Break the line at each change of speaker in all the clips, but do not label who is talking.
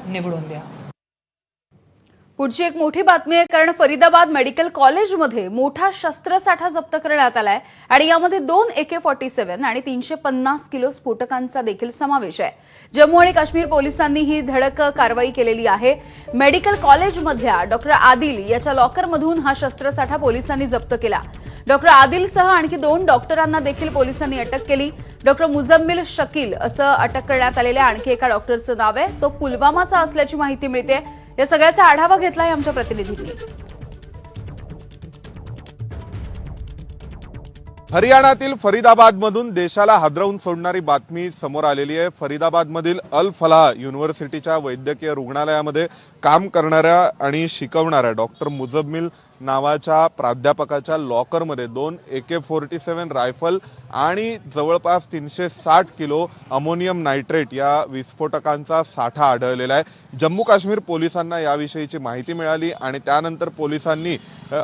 निवडून द्या।
पुढची एक मोठी बातमी आहे, कारण फरीदाबाद मेडिकल कॉलेजमध्ये मोठा शस्त्रसाठा जप्त करण्यात आलाय आणि यामध्ये 2 AK-47 आणि 350 किलो स्फोटकांचा देखील समावेश आहे। जम्मू आणि काश्मीर पोलिसांनी ही धडक कारवाई केलेली आहे। मेडिकल कॉलेजमधल्या डॉक्टर आदिल याच्या लॉकरमधून हा शस्त्रसाठा पोलिसांनी जप्त केला। डॉक्टर आदिलसह आणखी 2 डॉक्टरांना देखील पोलिसांनी अटक केली। डॉक्टर मुजम्मिल शकील असं अटक करण्यात आलेल्या आणखी एका डॉक्टरचं नाव आहे, तो पुलवामाचा असल्याची माहिती मिळते। या सगळ्याचा आढावा घेतलाय आमच्या प्रतिनिधींनी।
हरियाणातील फरीदाबादमधून देशाला हादरवून सोडणारी बातमी समोर आलेली आहे। फरीदाबादमधील अल फलाह युनिव्हर्सिटीच्या वैद्यकीय रुग्णालयामध्ये काम करणाऱ्या आणि शिकवणाऱ्या डॉक्टर मुजम्मिल नावाच्या प्राध्यापकाच्या लॉकरमध्ये 2 AK-47 रायफल आणि जवळपास 360 किलो अमोनियम नायट्रेट या विस्फोटकांचा साठा आढळलेला आहे। जम्मू काश्मीर पोलिसांना याविषयीची माहिती मिळाली आणि त्यानंतर पोलिसांनी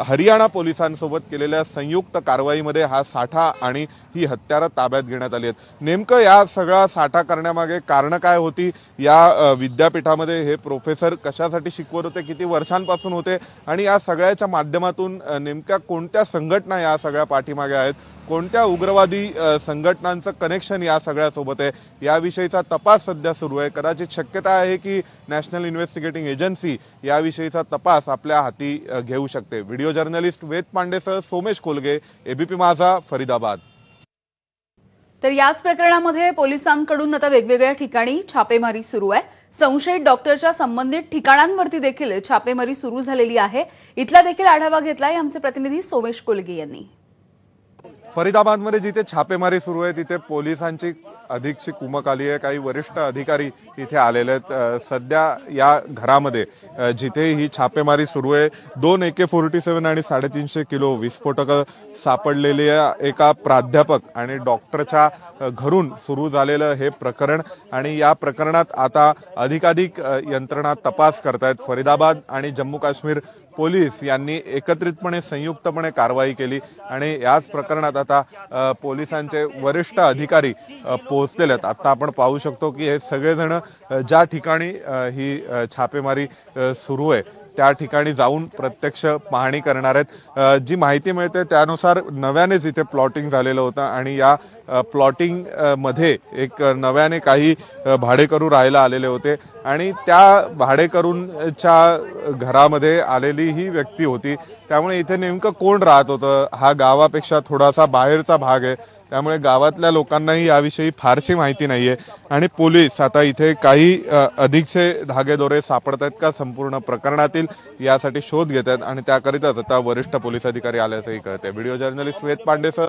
हरियाणा पोलिसांसोबत केलेल्या संयुक्त कारवाईमध्ये हा साठा आणि ही हत्यारं ताब्यात घेण्यात आली आहेत। नेमकं या सगळा साठा करण्यामागे कारण काय होती, या विद्यापीठामध्ये हे प्रोफेसर कशासाठी शिकवत होते, किती वर्षांपासून होते आणि या सगळ्याच्या माध्यमातून नेमक्या कोणत्या संघटना या सगळ्या पाठीमागे आहेत, कोणत्या उग्रवादी संघटनांचं कनेक्शन या सगळ्यासोबत आहे, याविषयीचा तपास सध्या सुरू आहे। कदाचित शक्यता आहे की नॅशनल इन्व्हेस्टिगेटिंग एजन्सी याविषयीचा तपास आपल्या हाती घेऊ शकते। व्हिडिओ जर्नलिस्ट वेद पांडेसह सोमेश कोलगे, एबीपी माझा, फरीदाबाद।
तर याच प्रकरणामध्ये पोलिसांकडून आता वेगवेगळ्या ठिकाणी छापेमारी सुरू आहे। संशयित डॉक्टरच्या संबंधित ठिकाणांवरती देखील छापेमारी सुरू झालेली आहे। इथला देखील आढावा घेतलाय आमचे प्रतिनिधी सोमेश कोलगे यांनी।
फरीदाबादमध्ये जिथे छापेमारी सुरू आहे तिथे पोलिसांची अधिकची कुमक आली आहे। काही वरिष्ठ अधिकारी इथे आलेले आहेत। सध्या या घरामध्ये जिथे ही छापेमारी सुरू आहे 2 AK-47 आणि 350 किलो विस्फोटकं सापडलेले एका प्राध्यापक आणि डॉक्टरच्या घरून सुरू झालेलं हे प्रकरण आणि या प्रकरणात आता अधिकाधिक यंत्रणा तपास करतायत। फरीदाबाद आणि जम्मू काश्मीर पोलीस यांनी एकत्रितपणे संयुक्तपणे कारवाई केली आणि याच प्रकरणात आता पोलिसांचे वरिष्ठ अधिकारी पोहोचलेले आहेत। आता आपण पाहू शकतो की हे सगळेजण ज्या ठिकाणी ही छापेमारी सुरू आहे त्या ठिकाणी जाऊन प्रत्यक्ष पाहणी करणार आहेत। जी माहिती मिळते त्यानुसार नव्यानेच इथे प्लॉटिंग झालेलं होतं आणि या प्लॉटिंग मध्ये एक नव्याने काही भाडेकरू राहायला आलेले होते आणि त्या भाडेकरूंच्या घरामध्ये आलेली ही व्यक्ती होती। त्यामुळे इथे नेमकं कोण राहत होतं, हा गावापेक्षा थोडासा बाहेरचा भाग आहे, त्यामुळे गावातल्या लोकांनाही याविषयी फारशी माहिती नाहीये आणि पोलीस आता इथे काही अधिकचे धागेदोरे सापडत आहेत का संपूर्ण प्रकरणातील यासाठी शोध घेत आहेत आणि त्याकरिताच आता वरिष्ठ पोलीस अधिकारी आल्याचंही कळतंय। व्हिडिओ जर्नलिस्ट वेद पांडेसह